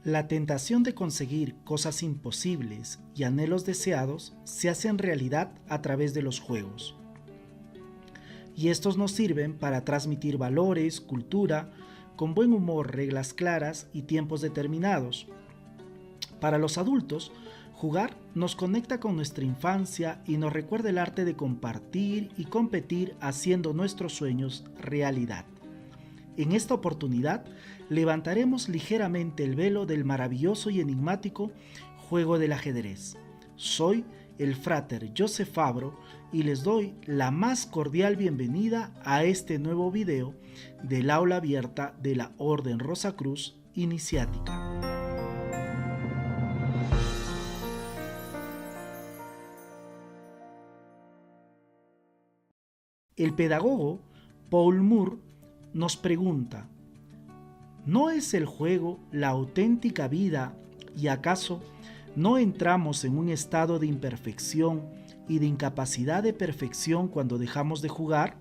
La tentación de conseguir cosas imposibles y anhelos deseados se hacen realidad a través de los juegos. Y estos nos sirven para transmitir valores, cultura, con buen humor, reglas claras y tiempos determinados. Para los adultos, jugar nos conecta con nuestra infancia y nos recuerda el arte de compartir y competir haciendo nuestros sueños realidad. En esta oportunidad, levantaremos ligeramente el velo del maravilloso y enigmático juego del ajedrez. Soy el frater Joseph Fabro y les doy la más cordial bienvenida a este nuevo video del aula abierta de la Orden Rosacruz Iniciática. El pedagogo Paul Moore nos pregunta: ¿no es el juego la auténtica vida y acaso no entramos en un estado de imperfección y de incapacidad de perfección cuando dejamos de jugar?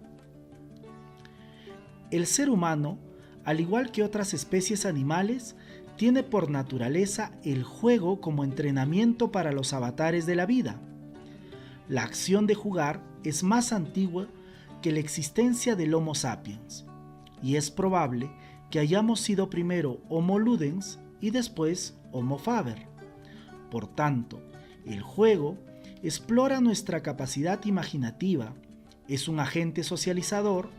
El ser humano, al igual que otras especies animales, tiene por naturaleza el juego como entrenamiento para los avatares de la vida. La acción de jugar es más antigua que la existencia del Homo sapiens, y es probable que hayamos sido primero Homo ludens y después Homo faber. Por tanto, el juego explora nuestra capacidad imaginativa, es un agente socializador,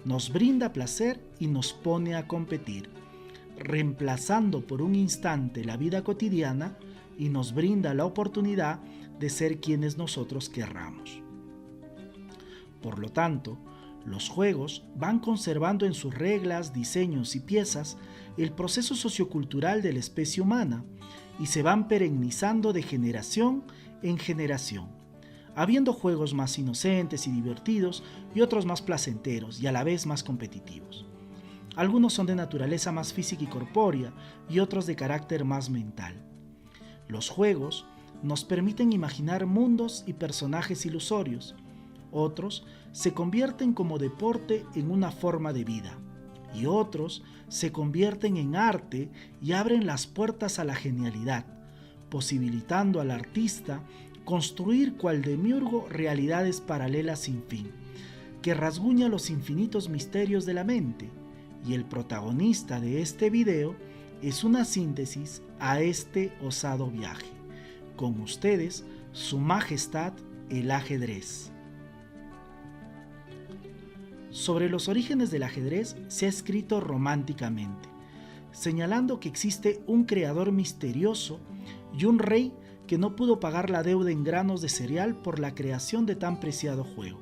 nos brinda placer y nos pone a competir, reemplazando por un instante la vida cotidiana y nos brinda la oportunidad de ser quienes nosotros querramos. Por lo tanto, los juegos van conservando en sus reglas, diseños y piezas el proceso sociocultural de la especie humana y se van perennizando de generación en generación, habiendo juegos más inocentes y divertidos y otros más placenteros y a la vez más competitivos. Algunos son de naturaleza más física y corpórea y otros de carácter más mental. Los juegos nos permiten imaginar mundos y personajes ilusorios. Otros se convierten como deporte en una forma de vida, y otros se convierten en arte y abren las puertas a la genialidad, posibilitando al artista construir cual demiurgo realidades paralelas sin fin, que rasguña los infinitos misterios de la mente, y el protagonista de este video es una síntesis a este osado viaje. Con ustedes, Su Majestad el Ajedrez. Sobre los orígenes del ajedrez se ha escrito románticamente, señalando que existe un creador misterioso y un rey que no pudo pagar la deuda en granos de cereal por la creación de tan preciado juego.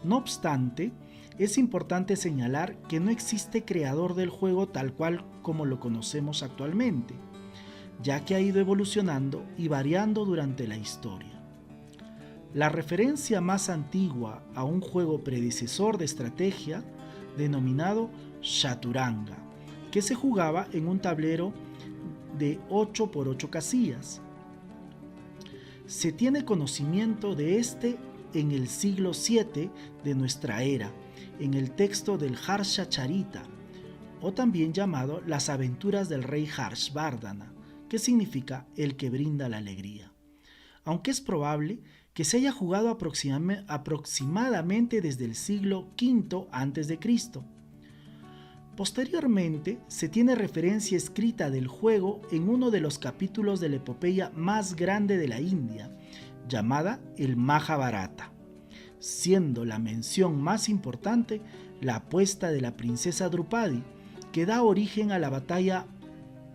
No obstante, es importante señalar que no existe creador del juego tal cual como lo conocemos actualmente, ya que ha ido evolucionando y variando durante la historia. La referencia más antigua a un juego predecesor de estrategia, denominado Chaturanga, que se jugaba en un tablero de 8 por 8 casillas. Se tiene conocimiento de este en el siglo VII de nuestra era, en el texto del Harsha Charita, o también llamado Las aventuras del rey Harshvardhana, que significa el que brinda la alegría. Aunque es probable que se haya jugado aproximadamente desde el siglo V a.C. Posteriormente, se tiene referencia escrita del juego en uno de los capítulos de la epopeya más grande de la India, llamada el Mahabharata, siendo la mención más importante la apuesta de la princesa Drupadi, que da origen a la batalla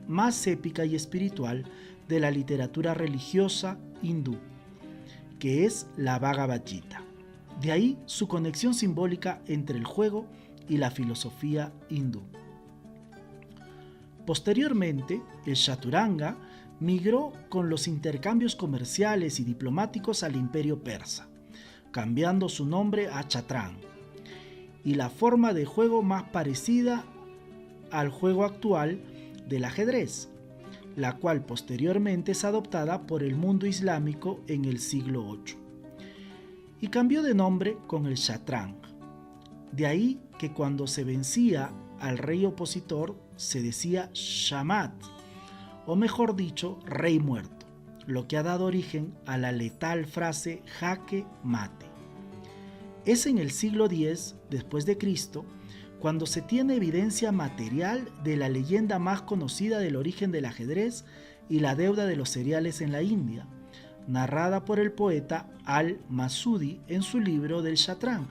más épica y espiritual de la literatura religiosa hindú, que es la Bhagavad Gita. De ahí su conexión simbólica entre el juego y la filosofía hindú. Posteriormente, el Chaturanga migró con los intercambios comerciales y diplomáticos al imperio persa, cambiando su nombre a Chatrán, y la forma de juego más parecida al juego actual del ajedrez, la cual posteriormente es adoptada por el mundo islámico en el siglo VIII, y cambió de nombre con el Shatrang. De ahí que cuando se vencía al rey opositor se decía Shamat, o mejor dicho, rey muerto, lo que ha dado origen a la letal frase jaque mate. Es en el siglo X después de Cristo cuando se tiene evidencia material de la leyenda más conocida del origen del ajedrez y la deuda de los cereales en la India, narrada por el poeta Al-Masudi en su libro del Shatrang.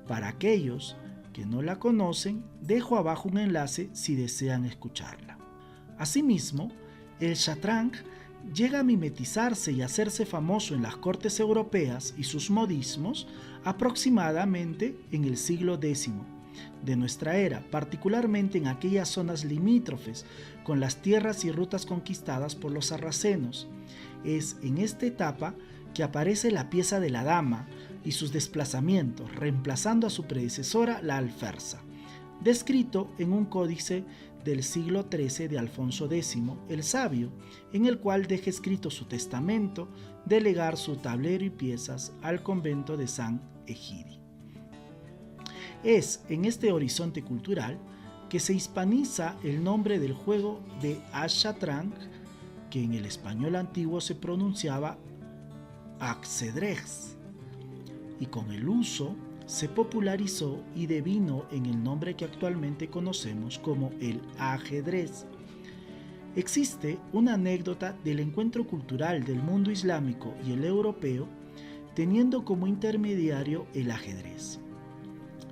Para aquellos que no la conocen, dejo abajo un enlace si desean escucharla. Asimismo, el Shatrang llega a mimetizarse y hacerse famoso en las cortes europeas y sus modismos aproximadamente en el siglo X de nuestra era, particularmente en aquellas zonas limítrofes con las tierras y rutas conquistadas por los sarracenos. Es en esta etapa que aparece la pieza de la dama y sus desplazamientos, reemplazando a su predecesora, la alferza, descrito en un códice del siglo XIII de Alfonso X, el Sabio, en el cual deja escrito su testamento de legar su tablero y piezas al convento de San Egidi. Es en este horizonte cultural que se hispaniza el nombre del juego de Ash-Shatrang, que en el español antiguo se pronunciaba Axedrez, y con el uso se popularizó y devino en el nombre que actualmente conocemos como el ajedrez. Existe una anécdota del encuentro cultural del mundo islámico y el europeo, teniendo como intermediario el ajedrez.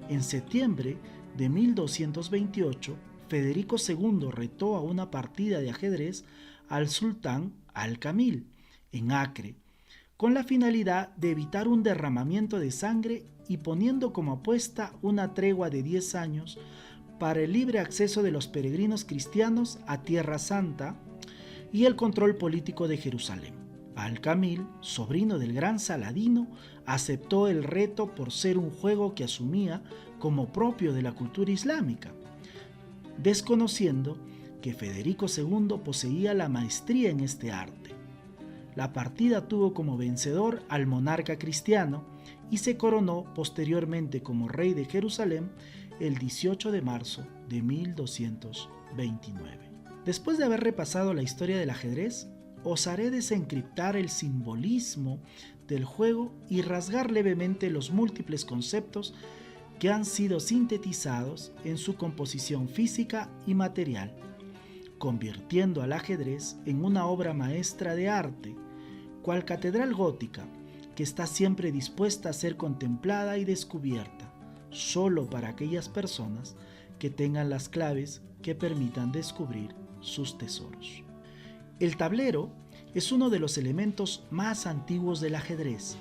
En septiembre de 1228, Federico II retó a una partida de ajedrez al sultán Al-Kamil en Acre, con la finalidad de evitar un derramamiento de sangre y poniendo como apuesta una tregua de 10 años para el libre acceso de los peregrinos cristianos a Tierra Santa y el control político de Jerusalén. Al-Kamil, sobrino del gran Saladino, aceptó el reto por ser un juego que asumía como propio de la cultura islámica, desconociendo que Federico II poseía la maestría en este arte. La partida tuvo como vencedor al monarca cristiano y se coronó posteriormente como rey de Jerusalén el 18 de marzo de 1229. Después de haber repasado la historia del ajedrez, osaré desencriptar el simbolismo del juego y rasgar levemente los múltiples conceptos que han sido sintetizados en su composición física y material, convirtiendo al ajedrez en una obra maestra de arte, cual catedral gótica que está siempre dispuesta a ser contemplada y descubierta, solo para aquellas personas que tengan las claves que permitan descubrir sus tesoros. El tablero es uno de los elementos más antiguos del ajedrez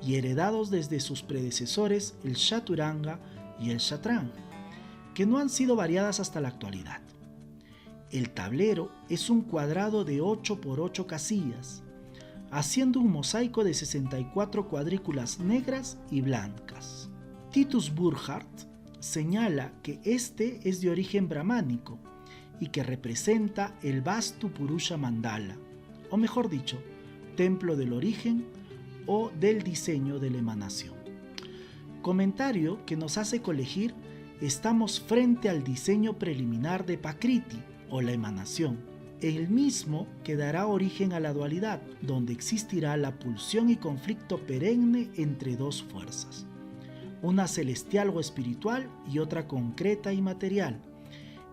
y heredados desde sus predecesores el chaturanga y el shatrang, que no han sido variadas hasta la actualidad. El tablero es un cuadrado de 8 por 8 casillas, haciendo un mosaico de 64 cuadrículas negras y blancas. Titus Burckhardt señala que este es de origen brahmánico y que representa el Vastu Purusha Mandala, o mejor dicho, templo del origen o del diseño de la emanación. Comentario que nos hace colegir: estamos frente al diseño preliminar de Pakriti, o la emanación, el mismo que dará origen a la dualidad, donde existirá la pulsión y conflicto perenne entre dos fuerzas, una celestial o espiritual y otra concreta y material,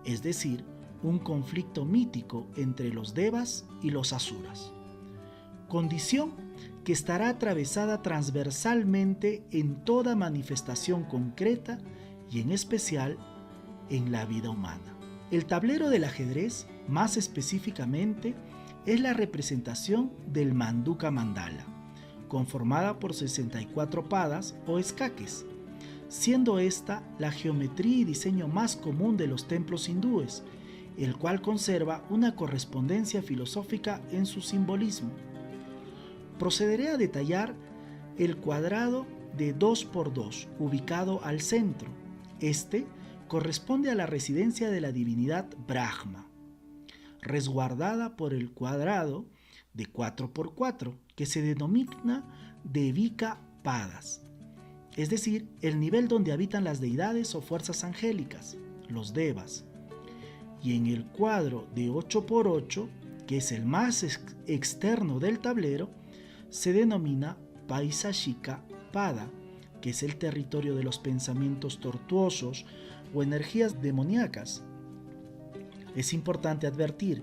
es decir, un conflicto mítico entre los devas y los asuras. Condición que estará atravesada transversalmente en toda manifestación concreta y en especial en la vida humana. El tablero del ajedrez, más específicamente, es la representación del Manduka Mandala, conformada por 64 padas o escaques, siendo esta la geometría y diseño más común de los templos hindúes, el cual conserva una correspondencia filosófica en su simbolismo. Procederé a detallar el cuadrado de 2 por 2 ubicado al centro. Este corresponde a la residencia de la divinidad Brahma, resguardada por el cuadrado de 4 por 4 que se denomina Devika Padas, es decir, el nivel donde habitan las deidades o fuerzas angélicas, los devas. y en el cuadro de 8×8, que es el más externo del tablero, se denomina Paisajika Pada, que es el territorio de los pensamientos tortuosos o energías demoníacas. Es importante advertir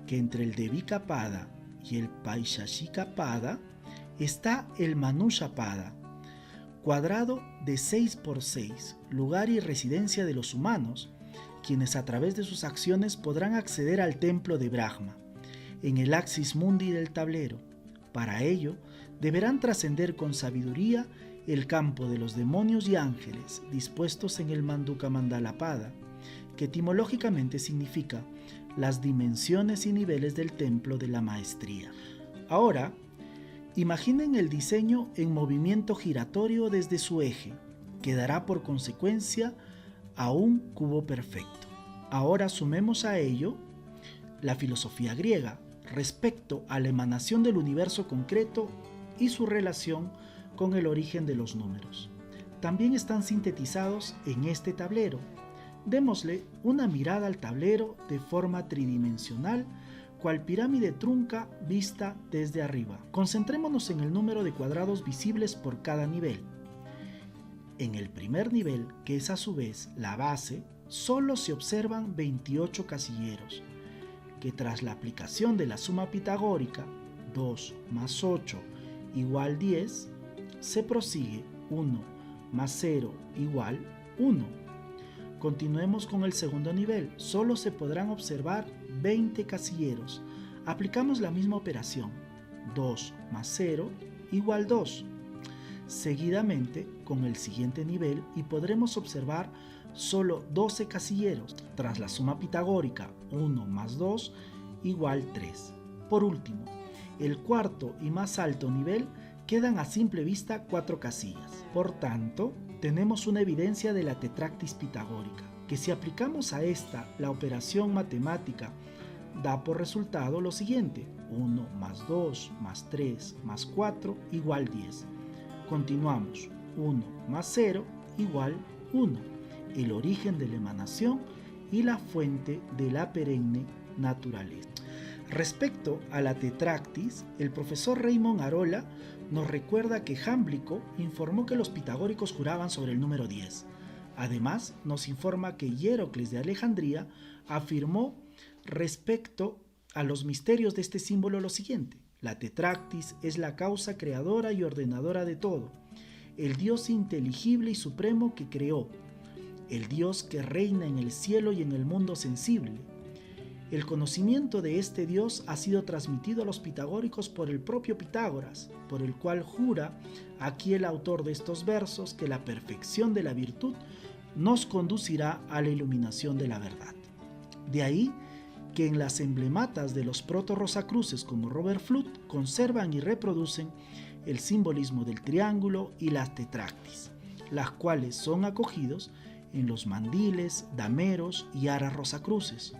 que entre el Devika Pada y el Paisajika Pada está el Manusha Pada, cuadrado de 6×6, lugar y residencia de los humanos, quienes a través de sus acciones podrán acceder al templo de Brahma, en el Axis Mundi del tablero. Para ello, deberán trascender con sabiduría el campo de los demonios y ángeles dispuestos en el Manduka Mandala Pada, que etimológicamente significa las dimensiones y niveles del templo de la maestría. Ahora, imaginen el diseño en movimiento giratorio desde su eje, que dará por consecuencia a un cubo perfecto. Ahora sumemos a ello la filosofía griega respecto a la emanación del universo concreto y su relación con el origen de los números. También están sintetizados en este tablero. Démosle una mirada al tablero de forma tridimensional, cual pirámide trunca vista desde arriba. Concentrémonos en el número de cuadrados visibles por cada nivel. En el primer nivel, que es a su vez la base, solo se observan 28 casilleros, que tras la aplicación de la suma pitagórica 2 más 8 igual 10, se prosigue 1 más 0 igual 1. Continuemos con el segundo nivel, solo se podrán observar 20 casilleros. Aplicamos la misma operación, 2 más 0 igual 2. Seguidamente con el siguiente nivel y podremos observar solo 12 casilleros, tras la suma pitagórica 1 más 2 igual 3. Por último, el cuarto y más alto nivel quedan a simple vista 4 casillas. Por tanto, tenemos una evidencia de la tetractis pitagórica, que si aplicamos a esta la operación matemática, da por resultado lo siguiente: 1 más 2 más 3 más 4 igual 10. Continuamos, 1 más 0 igual 1, el origen de la emanación y la fuente de la perenne naturaleza. Respecto a la tetractis, el profesor Raymond Arola nos recuerda que Jámblico informó que los pitagóricos juraban sobre el número 10. Además, nos informa que Hierocles de Alejandría afirmó respecto a los misterios de este símbolo lo siguiente: la tetractis es la causa creadora y ordenadora de todo, el Dios inteligible y supremo que creó, el Dios que reina en el cielo y en el mundo sensible. El conocimiento de este Dios ha sido transmitido a los pitagóricos por el propio Pitágoras, por el cual jura aquí el autor de estos versos que la perfección de la virtud nos conducirá a la iluminación de la verdad. De ahí que en las emblematas de los proto-rosacruces como Robert Fludd conservan y reproducen el simbolismo del triángulo y las tetractis, las cuales son acogidos en los mandiles, dameros y aras rosacruces.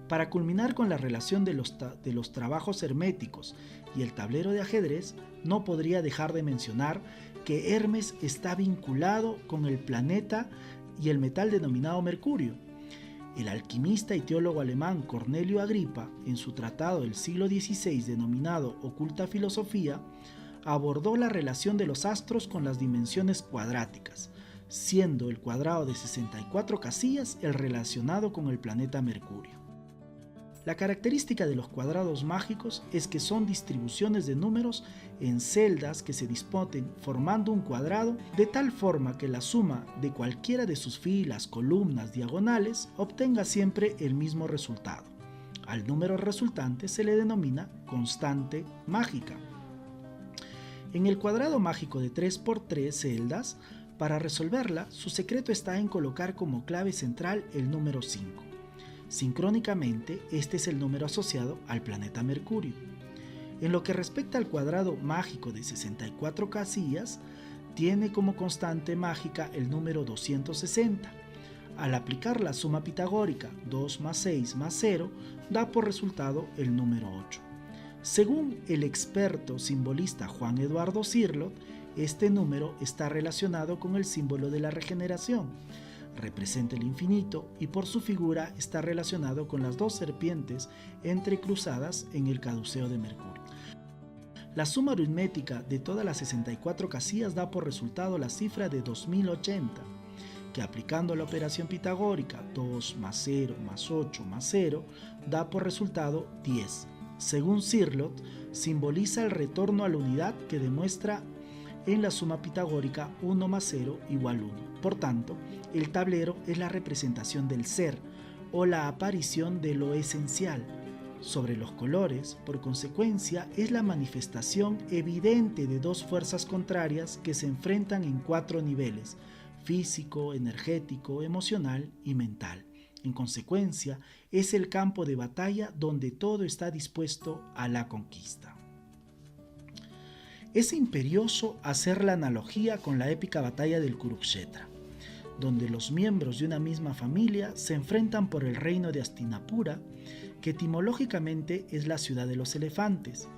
Para culminar con la relación de los trabajos herméticos y el tablero de ajedrez, no podría dejar de mencionar que Hermes está vinculado con el planeta y el metal denominado Mercurio. El alquimista y teólogo alemán Cornelio Agripa, en su tratado del siglo XVI denominado Oculta Filosofía, abordó la relación de los astros con las dimensiones cuadráticas, siendo el cuadrado de 64 casillas el relacionado con el planeta Mercurio. La característica de los cuadrados mágicos es que son distribuciones de números en celdas que se disponen formando un cuadrado de tal forma que la suma de cualquiera de sus filas, columnas, diagonales obtenga siempre el mismo resultado. Al número resultante se le denomina constante mágica. En el cuadrado mágico de 3×3 celdas, para resolverla, su secreto está en colocar como clave central el número 5. Sincrónicamente, este es el número asociado al planeta Mercurio. En lo que respecta al cuadrado mágico de 64 casillas, tiene como constante mágica el número 260. Al aplicar la suma pitagórica 2 más 6 más 0, da por resultado el número 8. Según el experto simbolista Juan Eduardo Cirlot, este número está relacionado con el símbolo de la regeneración, representa el infinito y por su figura está relacionado con las dos serpientes entrecruzadas en el caduceo de Mercurio. La suma aritmética de todas las 64 casillas da por resultado la cifra de 2080, que aplicando la operación pitagórica 2 más 0 más 8 más 0 da por resultado 10. Según Cirlot, simboliza el retorno a la unidad que demuestra en la suma pitagórica 1 más 0 igual 1. Por tanto, el tablero es la representación del ser o la aparición de lo esencial. Sobre los colores, por consecuencia, es la manifestación evidente de dos fuerzas contrarias que se enfrentan en 4 niveles: físico, energético, emocional y mental. En consecuencia, es el campo de batalla donde todo está dispuesto a la conquista. Es imperioso hacer la analogía con la épica batalla del Kurukshetra, donde los miembros de una misma familia se enfrentan por el reino de Hastinapura, que etimológicamente es la ciudad de los elefantes,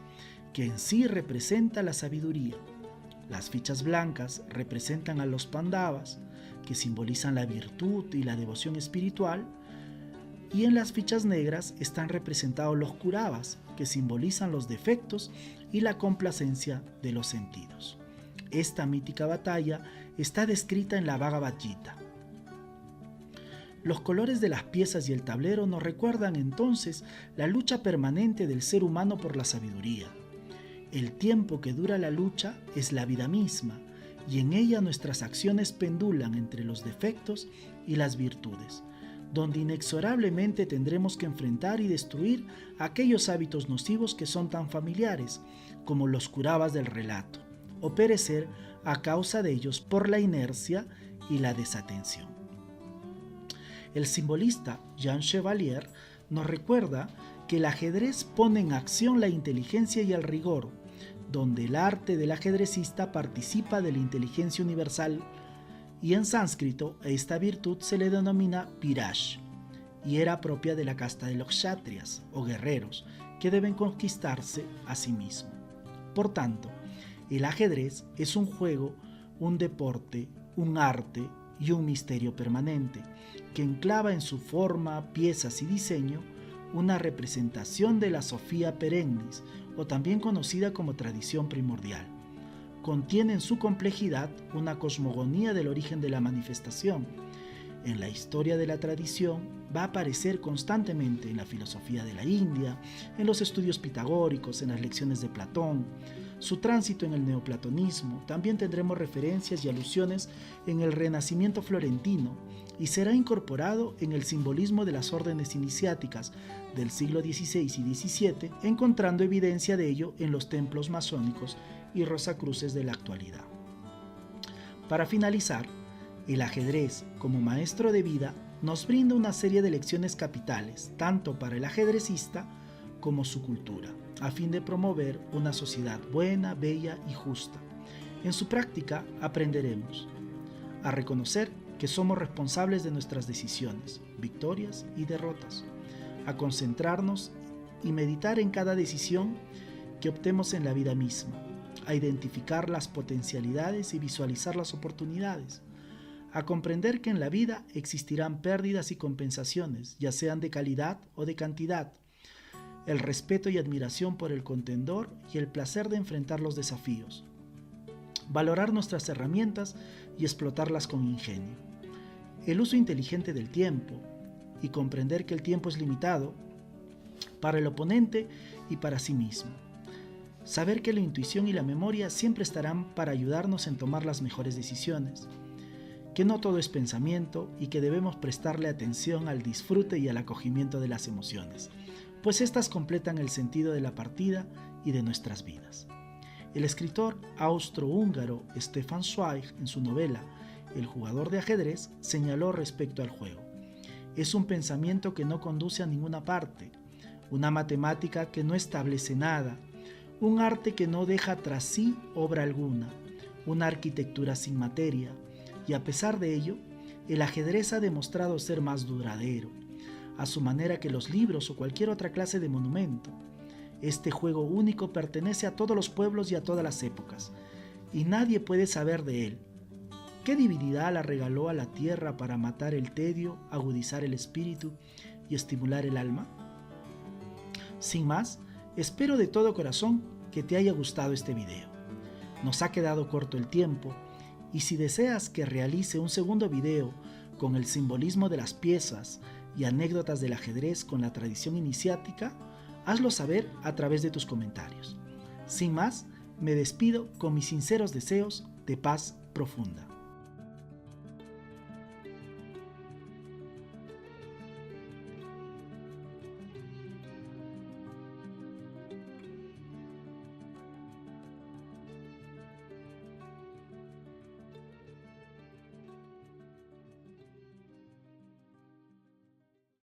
que en sí representa la sabiduría. Las fichas blancas representan a los Pandavas, que simbolizan la virtud y la devoción espiritual, y en las fichas negras están representados los Kauravas, que simbolizan los defectos y la complacencia de los sentidos. Esta mítica batalla está descrita en la Bhagavad Gita. Los colores de las piezas y el tablero nos recuerdan entonces la lucha permanente del ser humano por la sabiduría. El tiempo que dura la lucha es la vida misma, y en ella nuestras acciones pendulan entre los defectos y las virtudes, donde inexorablemente tendremos que enfrentar y destruir aquellos hábitos nocivos que son tan familiares, como los Kauravas del relato, o perecer a causa de ellos por la inercia y la desatención. El simbolista Jean Chevalier nos recuerda que el ajedrez pone en acción la inteligencia y el rigor, donde el arte del ajedrecista participa de la inteligencia universal, y en sánscrito a esta virtud se le denomina viraj, y era propia de la casta de los kshatriyas o guerreros, que deben conquistarse a sí mismos. Por tanto, el ajedrez es un juego, un deporte, un arte y un misterio permanente, que enclava en su forma, piezas y diseño una representación de la Sofía Perennis, o también conocida como tradición primordial. Contiene en su complejidad una cosmogonía del origen de la manifestación. En la historia de la tradición va a aparecer constantemente en la filosofía de la India, en los estudios pitagóricos, en las lecciones de Platón, su tránsito en el neoplatonismo. También tendremos referencias y alusiones en el Renacimiento florentino, y será incorporado en el simbolismo de las órdenes iniciáticas del siglo XVI y XVII, encontrando evidencia de ello en los templos masónicos y rosacruces de la actualidad. Para finalizar, el ajedrez, como maestro de vida, nos brinda una serie de lecciones capitales, tanto para el ajedrecista como su cultura, a fin de promover una sociedad buena, bella y justa. En su práctica aprenderemos a reconocer que somos responsables de nuestras decisiones, victorias y derrotas, a concentrarnos y meditar en cada decisión que optemos en la vida misma, a identificar las potencialidades y visualizar las oportunidades, a comprender que en la vida existirán pérdidas y compensaciones, ya sean de calidad o de cantidad, el respeto y admiración por el contendor y el placer de enfrentar los desafíos, valorar nuestras herramientas y explotarlas con ingenio, el uso inteligente del tiempo y comprender que el tiempo es limitado para el oponente y para sí mismo. Saber que la intuición y la memoria siempre estarán para ayudarnos en tomar las mejores decisiones, que no todo es pensamiento y que debemos prestarle atención al disfrute y al acogimiento de las emociones, pues éstas completan el sentido de la partida y de nuestras vidas. El escritor austrohúngaro Stefan Zweig, en su novela El jugador de ajedrez, señaló respecto al juego: es un pensamiento que no conduce a ninguna parte, una matemática que no establece nada, un arte que no deja tras sí obra alguna, una arquitectura sin materia, y a pesar de ello, el ajedrez ha demostrado ser más duradero, a su manera que los libros o cualquier otra clase de monumento. Este juego único pertenece a todos los pueblos y a todas las épocas, y nadie puede saber de él. ¿Qué divinidad la regaló a la tierra para matar el tedio, agudizar el espíritu y estimular el alma? Sin más, espero de todo corazón que te haya gustado este video. Nos ha quedado corto el tiempo, y si deseas que realice un segundo video con el simbolismo de las piezas y anécdotas del ajedrez con la tradición iniciática, hazlo saber a través de tus comentarios. Sin más, me despido con mis sinceros deseos de paz profunda.